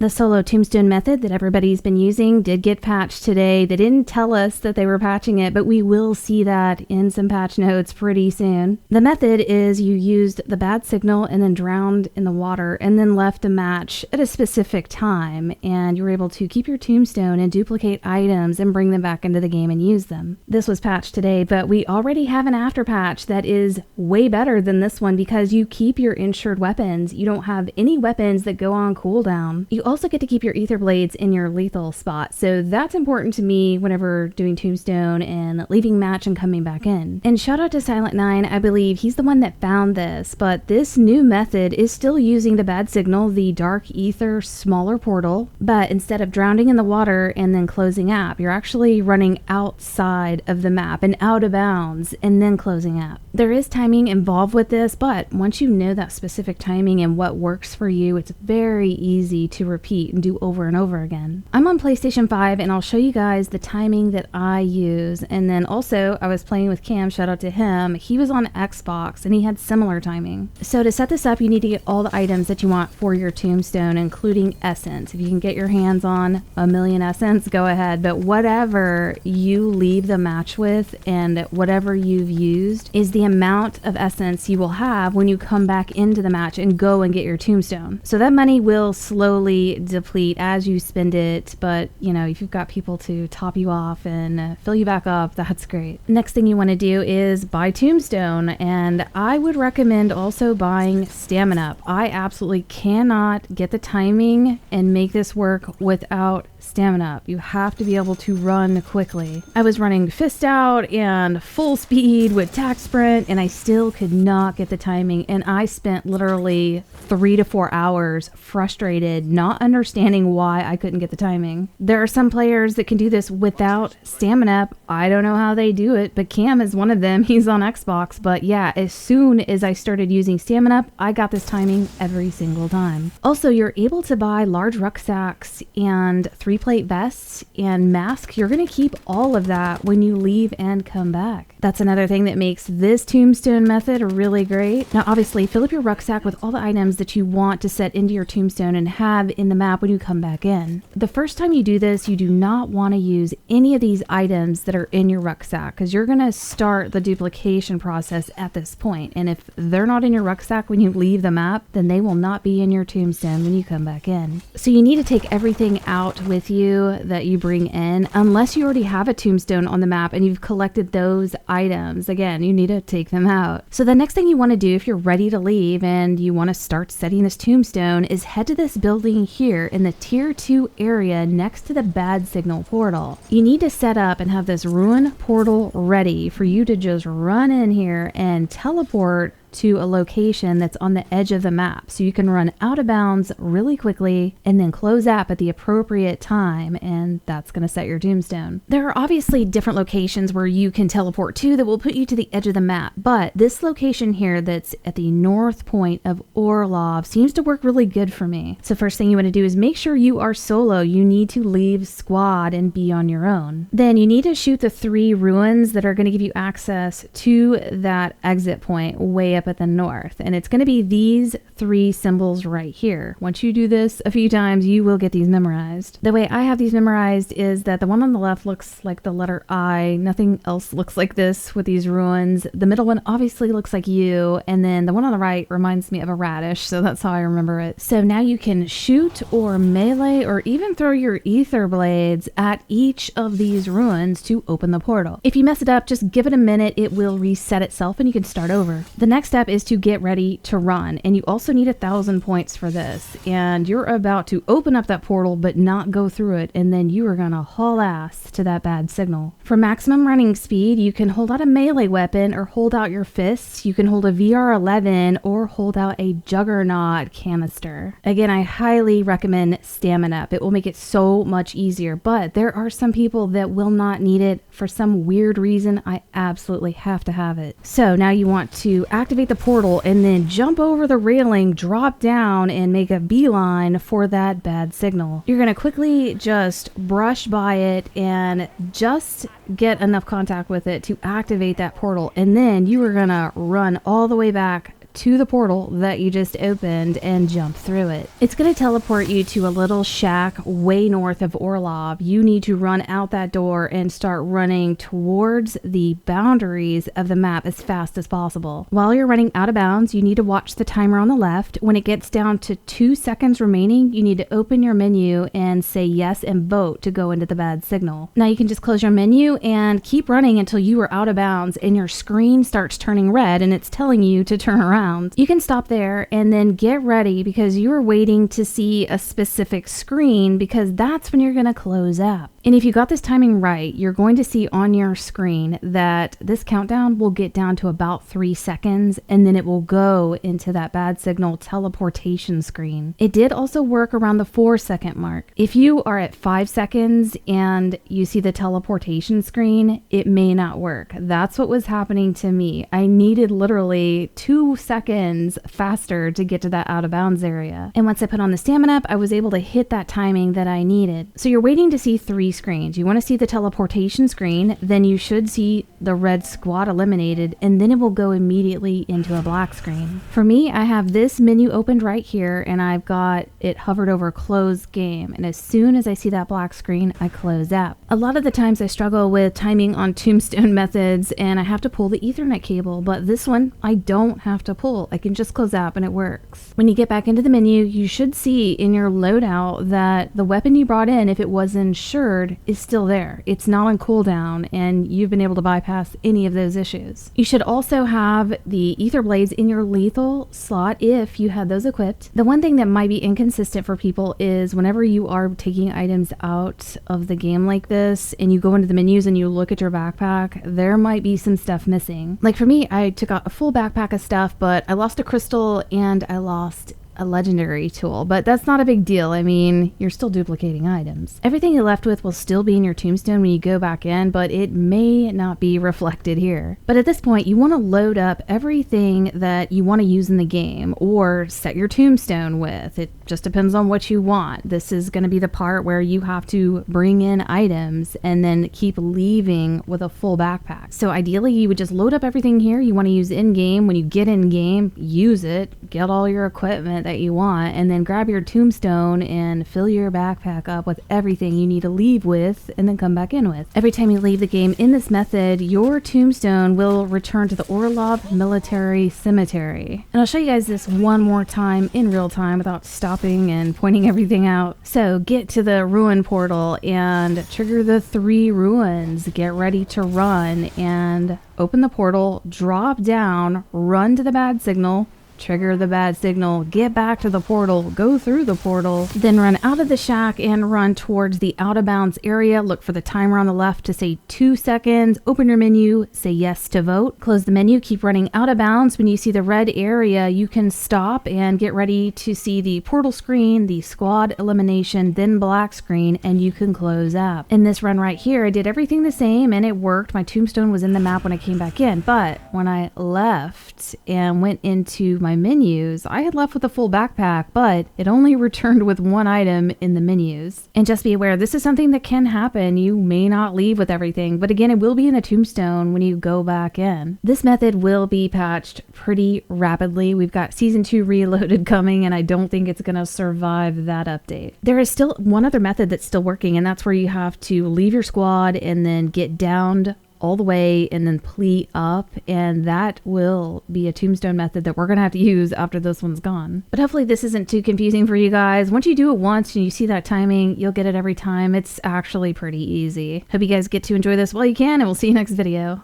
The Solo Tombstone method that everybody's been using did get patched today. They didn't tell us that they were patching it, but we will see that in some patch notes pretty soon. The method is you used the bad signal and then drowned in the water and then left a match at a specific time, and you were able to keep your tombstone and duplicate items and bring them back into the game and use them. This was patched today, but we already have an after patch that is way better than this one because you keep your insured weapons. You don't have any weapons that go on cooldown. You also get to keep your ether blades in your lethal spot, so that's important to me whenever doing tombstone and leaving match and coming back in. And shout out to Silent 9, I believe he's the one that found this, but this new method is still using the bad signal, the dark ether smaller portal, but instead of drowning in the water and then closing app, you're actually running outside of the map and out of bounds and then closing app. There is timing involved with this, but once you know that specific timing and what works for you, it's very easy to repeat and do over and over again. I'm on PlayStation 5 and I'll show you guys the timing that I use, and then also I was playing with Cam, shout out to him. He was on Xbox and he had similar timing. So to set this up, you need to get all the items that you want for your tombstone, including essence. If you can get your hands on 1,000,000 essence, go ahead, but whatever you leave the match with and whatever you've used is the amount of essence you will have when you come back into the match and go and get your tombstone. So that money will slowly deplete as you spend it, but you know, if you've got people to top you off and fill you back up, that's great. Next thing you want to do is buy tombstone, and I would recommend also buying stamina. I absolutely cannot get the timing and make this work without stamina. You have to be able to run quickly. I was running fist out and full speed with tack sprint and I still could not get the timing, and I spent literally 3 to 4 hours frustrated, not understanding why I couldn't get the timing. There are some players that can do this without stamina. I don't know how they do it, but Cam is one of them. He's on Xbox, but yeah, as soon as I started using stamina, I got this timing every single time. Also, you're able to buy large rucksacks and 3-plate vests and mask. You're going to keep all of that when you leave and come back. That's another thing that makes this tombstone method really great. Now, obviously, fill up your rucksack with all the items that you want to set into your tombstone and have in the map when you come back in. The first time you do this, you do not want to use any of these items that are in your rucksack because you're going to start the duplication process at this point. And if they're not in your rucksack when you leave the map, then they will not be in your tombstone when you come back in. So you need to take everything out with you that you bring in, unless you already have a tombstone on the map and you've collected those items. Again, you need to take them out. So the next thing you want to do if you're ready to leave and you want to start setting this tombstone is head to this building here in the tier 2 area next to the bad signal portal. You need to set up and have this ruin portal ready for you to just run in here and teleport to a location that's on the edge of the map, so you can run out of bounds really quickly and then close app at the appropriate time, and that's going to set your tombstone. There are obviously different locations where you can teleport to that will put you to the edge of the map, but this location here that's at the north point of Orlov seems to work really good for me. So first thing you want to do is make sure you are solo. You need to leave squad and be on your own. Then you need to shoot the 3 ruins that are going to give you access to that exit point way up at the north, and it's going to be these 3 symbols right here. Once you do this a few times, you will get these memorized. The way I have these memorized is that the one on the left looks like the letter I. Nothing else looks like this with these ruins. The middle one obviously looks like you, and then the one on the right reminds me of a radish, so that's how I remember it. So now you can shoot or melee or even throw your ether blades at each of these ruins to open the portal. If you mess it up, just give it a minute. It will reset itself and you can start over. The next step is to get ready to run, and you also need 1,000 points for this, and you're about to open up that portal but not go through it, and then you are gonna haul ass to that bad signal. For maximum running speed, you can hold out a melee weapon or hold out your fists. You can hold a VR11 or hold out a juggernaut canister. Again, I highly recommend stamina up. It will make it so much easier, but there are some people that will not need it. For some weird reason, I absolutely have to have it. So now you want to activate the portal and then jump over the railing, drop down, and make a beeline for that bad signal. You're going to quickly just brush by it and just get enough contact with it to activate that portal, and then you are going to run all the way back to the portal that you just opened and jump through it. It's going to teleport you to a little shack way north of Orlov. You need to run out that door and start running towards the boundaries of the map as fast as possible. While you're running out of bounds, you need to watch the timer on the left. When it gets down to 2 seconds remaining, you need to open your menu and say yes and vote to go into the bad signal. Now you can just close your menu and keep running until you are out of bounds and your screen starts turning red and it's telling you to turn around. You can stop there and then get ready because you are waiting to see a specific screen, because that's when you're going to close out. And if you got this timing right, you're going to see on your screen that this countdown will get down to about 3 seconds, and then it will go into that bad signal teleportation screen. It did also work around the 4-second mark. If you are at 5 seconds and you see the teleportation screen, it may not work. That's what was happening to me. I needed literally 2 seconds faster to get to that out of bounds area. And once I put on the stamina up, I was able to hit that timing that I needed. So you're waiting to see 3 screens. You want to see the teleportation screen, then you should see the red squad eliminated, and then it will go immediately into a black screen. For me, I have this menu opened right here, and I've got it hovered over close game, and as soon as I see that black screen, I close out. A lot of the times I struggle with timing on tombstone methods, and I have to pull the Ethernet cable, but this one I don't have to pull. I can just close out and it works. When you get back into the menu, you should see in your loadout that the weapon you brought in, if it was insured, is still there. It's not on cooldown, and you've been able to bypass any of those issues. You should also have the ether blades in your lethal slot if you had those equipped. The one thing that might be inconsistent for people is whenever you are taking items out of the game like this and you go into the menus and you look at your backpack, there might be some stuff missing. Like for me, I took out a full backpack of stuff, but I lost a crystal and I lost a legendary tool, but that's not a big deal. I mean, you're still duplicating items. Everything you're left with will still be in your tombstone when you go back in, but it may not be reflected here. But at this point, you want to load up everything that you want to use in the game or set your tombstone with. It just depends on what you want. This is going to be the part where you have to bring in items and then keep leaving with a full backpack. So ideally, you would just load up everything here you want to use in game. When you get in game, use it, get all your equipment that you want, and then grab your tombstone and fill your backpack up with everything you need to leave with and then come back in with. Every time you leave the game in this method, your tombstone will return to the Orlov Military Cemetery. And I'll show you guys this one more time in real time without stopping and pointing everything out. So get to the ruin portal and trigger the 3 ruins. Get ready to run and open the portal, drop down, run to the bad signal, trigger the bad signal, get back to the portal, go through the portal, then run out of the shack and run towards the out of bounds area. Look for the timer on the left to say 2 seconds, open your menu, say yes to vote, close the menu, keep running out of bounds. When you see the red area, you can stop and get ready to see the portal screen, the squad elimination, then black screen, and you can close out. In this run right here, I did everything the same and it worked. My tombstone was in the map when I came back in, but when I left and went into my menus, I had left with a full backpack, but it only returned with 1 item in the menus. And just be aware, this is something that can happen. You may not leave with everything, but again, it will be in the tombstone when you go back in. This method will be patched pretty rapidly. We've got Season 2 Reloaded coming, and I don't think it's going to survive that update. There is still one other method that's still working, and that's where you have to leave your squad and then get downed all the way and then plea up, and that will be a tombstone method that we're gonna have to use after this one's gone. But hopefully this isn't too confusing for you guys. Once you do it once and you see that timing, you'll get it every time. It's actually pretty easy. Hope you guys get to enjoy this while you can, and we'll see you next video.